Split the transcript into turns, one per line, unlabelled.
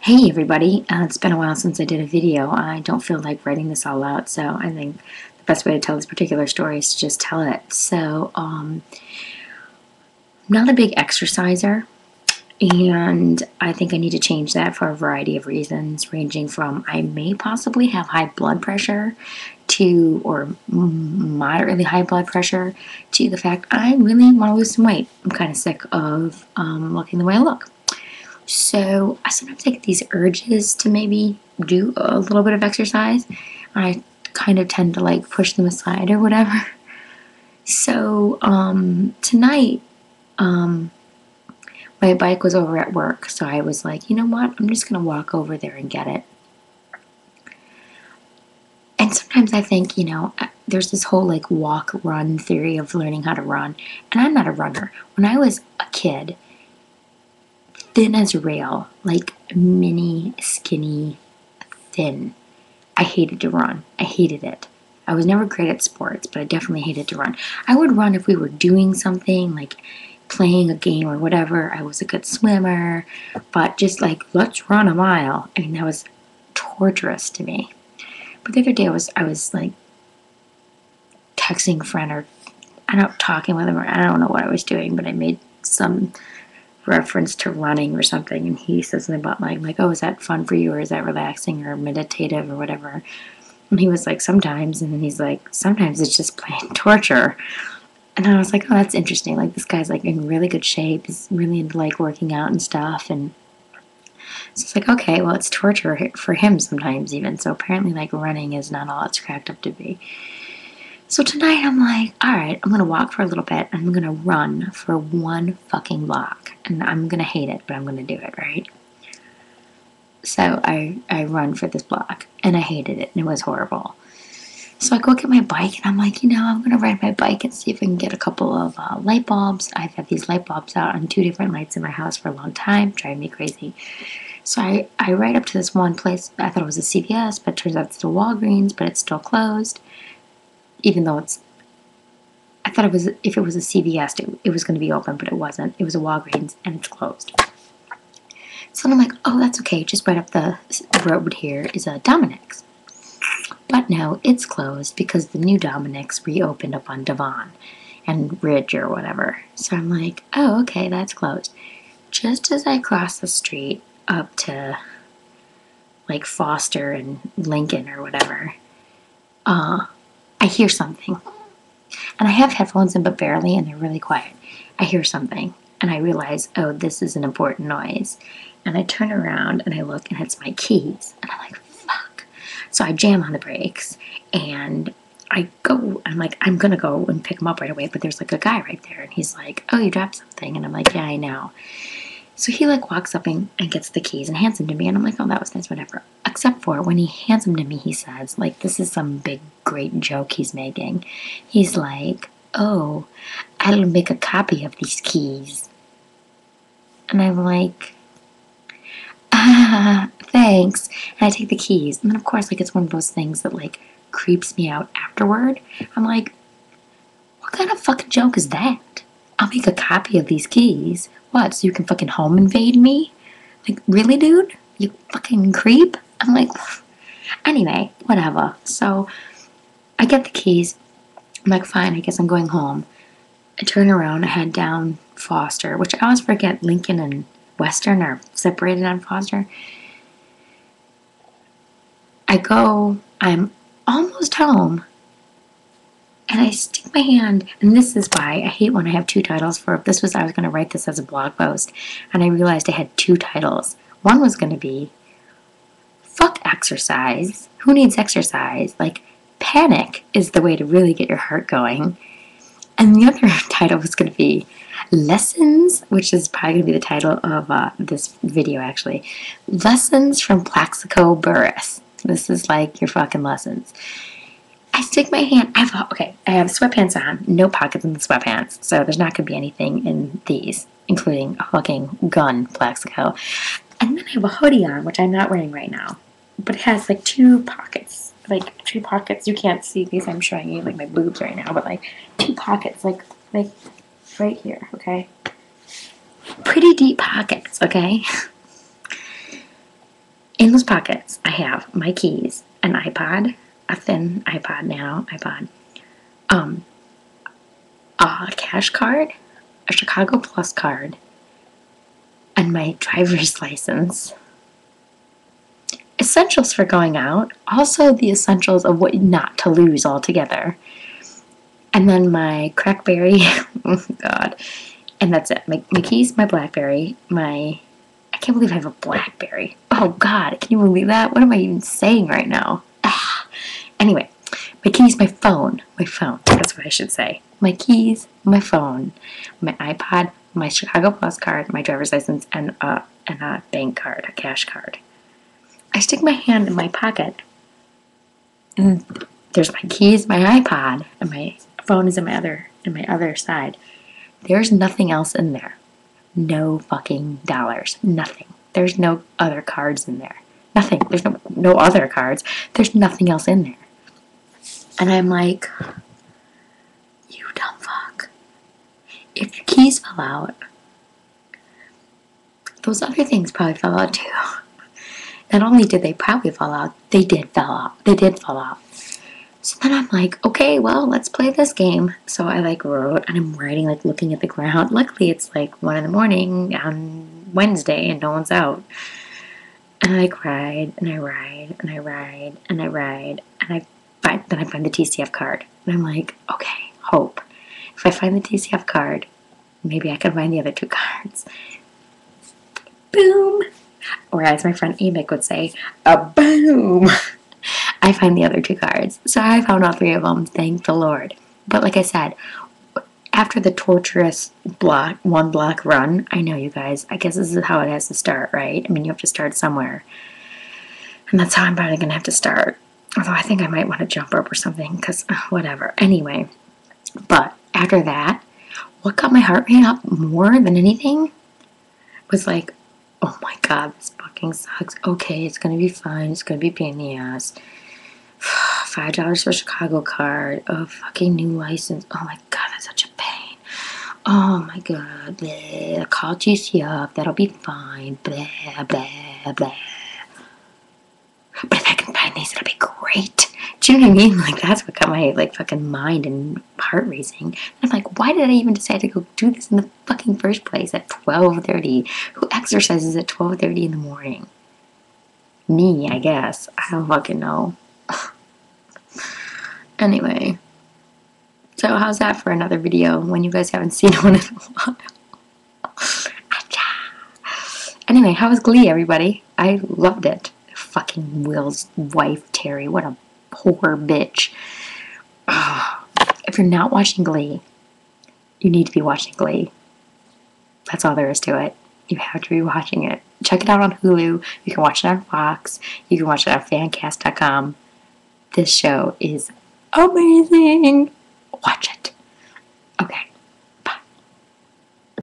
Hey everybody, it's been a while since I did a video. I don't feel like writing this all out, so I think the best way to tell this particular story is to just tell it. So, I'm not a big exerciser, and I think I need to change that for a variety of reasons, ranging from I may possibly have high blood pressure to, or moderately high blood pressure, to the fact I really want to lose some weight. I'm kind of sick of looking the way I look. So I sometimes get these urges to maybe do a little bit of exercise. I kind of tend to like push them aside or whatever. So tonight, my bike was over at work, so I was like, you know what? I'm just gonna walk over there and get it. And sometimes I think, there's this whole like walk run theory of learning how to run, and I'm not a runner. When I was a kid, thin as a rail, like mini, skinny, thin. I hated to run. I hated it. I was never great at sports, but I definitely hated to run. I would run if we were doing something, like playing a game or whatever. I was a good swimmer, but just like, let's run a mile. I mean, that was torturous to me. But the other day I was like texting a friend or talking with him, or I don't know what I was doing, but I made some reference to running or something, and he says something about like, oh, is that fun for you, or is that relaxing or meditative or whatever? And he was like, sometimes. And then he's like, sometimes it's just plain torture. And I was like, oh, that's interesting. Like, this guy's like in really good shape. He's really into like working out and stuff. And so it's like, okay, well, it's torture for him sometimes even. So apparently like running is not all it's cracked up to be. So tonight I'm like, all right, I'm going to walk for a little bit. I'm going to run for one fucking block. And I'm going to hate it, but I'm going to do it, right? So I run for this block, and I hated it, and it was horrible. So I go get my bike, and I'm like, I'm going to ride my bike and see if I can get a couple of light bulbs. I've had these light bulbs out on 2 different lights in my house for a long time, driving me crazy. So I ride up to this one place. I thought it was a CVS, but it turns out it's a Walgreens, but it's still closed. Even though I thought if it was a CVS, it was going to be open, but it wasn't. It was a Walgreens, and it's closed. So I'm like, oh, that's okay. Just right up the road here is a Dominick's. But no, it's closed because the new Dominick's reopened up on Devon and Ridge or whatever. So I'm like, oh, okay, that's closed. Just as I cross the street up to like Foster and Lincoln or whatever, I hear something. And I have headphones in, but barely, and they're really quiet. I hear something, and I realize, oh, this is an important noise. And I turn around, and I look, and it's my keys. And I'm like, fuck. So I jam on the brakes, and I go. I'm like, I'm going to go and pick him up right away, but there's like a guy right there, and he's like, oh, you dropped something. And I'm like, yeah, I know. So he like walks up and gets the keys and hands them to me, and I'm like, oh, that was nice, whatever. Except for when he hands them to me, he says, like, this is some big, great joke he's making. He's like, oh, I'll make a copy of these keys. And I'm like, thanks. And I take the keys. And then, of course, like, it's one of those things that, like, creeps me out afterward. I'm like, what kind of fucking joke is that? I'll make a copy of these keys. What, so you can fucking home invade me? Like, really, dude? You fucking creep? I'm like, anyway, whatever. So I get the keys. I'm like, fine, I guess I'm going home. I turn around, I head down Foster, which I always forget Lincoln and Western are separated on Foster. I'm almost home, and I stick my hand, and this is why I hate when I have 2 titles for, I was going to write this as a blog post, and I realized I had 2 titles. One was going to be, fuck exercise. Who needs exercise? Like, panic is the way to really get your heart going. And the other title was going to be Lessons, which is probably going to be the title of this video, actually. Lessons from Plaxico Burress. This is like your fucking lessons. I stick my hand, I have sweatpants on, no pockets in the sweatpants, so there's not going to be anything in these, including a fucking gun, Plaxico. And then I have a hoodie on, which I'm not wearing right now, but it has like 2 pockets. Like 2 pockets. You can't see these. I'm showing you like my boobs right now, but like 2 pockets, like right here. Okay, pretty deep pockets. Okay. In those pockets, I have my keys, an iPod, a thin iPod now, um, a cash card, a Chicago Plus card, and my driver's license. Essentials for going out, also the essentials of what not to lose altogether. And then my Crackberry, oh God, and that's it. My keys, my Blackberry, I can't believe I have a Blackberry. Oh God, can you believe that? What am I even saying right now? Anyway, my keys, my phone, that's what I should say. My keys, my phone, my iPod, my Chicago Plus card, my driver's license, and a bank card, a cash card. I stick my hand in my pocket, and there's my keys, my iPod, and my phone is in my other side. There's nothing else in there. No fucking dollars. Nothing. There's no other cards in there. Nothing. There's no other cards. There's nothing else in there. And I'm like, you dumb fuck. If your keys fell out, those other things probably fell out too. Not only did they probably fall out, they did fall out. So then I'm like, okay, well, let's play this game. So I wrote, and I'm writing, looking at the ground. Luckily, it's 1 in the morning on Wednesday, and no one's out. And I ride, and I ride, and I ride, and I ride, and then I find the TCF card. And I'm like, okay, hope. If I find the TCF card, maybe I can find the other 2 cards. Boom! Or as my friend Amick would say, a boom! I find the other 2 cards. So I found all 3 of them, thank the Lord. But like I said, after the torturous one block run, I know you guys, I guess this is how it has to start, right? I mean, you have to start somewhere. And that's how I'm probably going to have to start. Although I think I might want to jump rope or something, because whatever. Anyway, but after that, what got my heart rate up more than anything was oh my God, this fucking sucks. Okay, it's going to be fine. It's going to be a pain in the ass. $5 for a Chicago card. A fucking new license. Oh my God, that's such a pain. Oh my God. Bleh. Call TCF. That'll be fine. Blah, blah, blah. But if I can find these, it'll be great. Do you know what I mean? That's what got my fucking mind and heart racing. And I'm like, why did I even decide to go do this in the fucking first place at 12:30? Who exercises at 12:30 in the morning? Me, I guess. I don't fucking know. Anyway, so how's that for another video when you guys haven't seen one in a while? Anyway, how was Glee, everybody? I loved it. Fucking Will's wife, Terry. What a poor bitch. If you're not watching Glee, you need to be watching Glee. That's all there is to it. You have to be watching it. Check it out on Hulu. You can watch it on Fox. You can watch it on fancast.com. This show is amazing. Watch it. Okay.